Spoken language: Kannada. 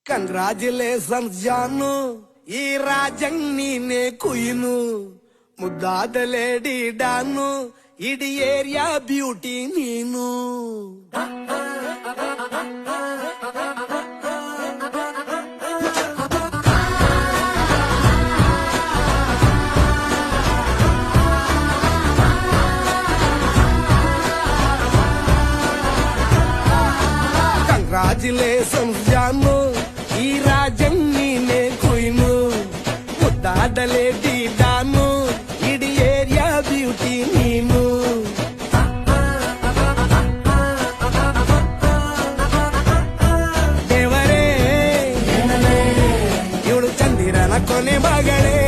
ಕಂಗ್ರಾಚುಲೇಷನ್ಸ್ ಜಾನು, ಈ ರಾಜಂಗ್ ನೀನೆ ಕುಯ್ನು, ಮುದ್ದಾದ ಲೇಡಿ ಡಾನು, ಇಡೀ ಏರಿಯಾ ಬ್ಯೂಟಿ ನೀನು. ಕಂಗ್ರಾಚುಲೇಷನ್ಸ್ ಜಾನು, ಈ ರಾಜಂಗ್ ನೀನೆ ಕುಯ್ನು, ಮುದ್ದಾದ ಲೇಡಿ ಡಾನು, ಇಡೀ ಏರಿಯಾ ಬ್ಯೂಟಿ ನೀನು. ದೇವರೇ ಇವಳು ಚಂದಿರನ ಕೊನೆ ಮಗಳೇ.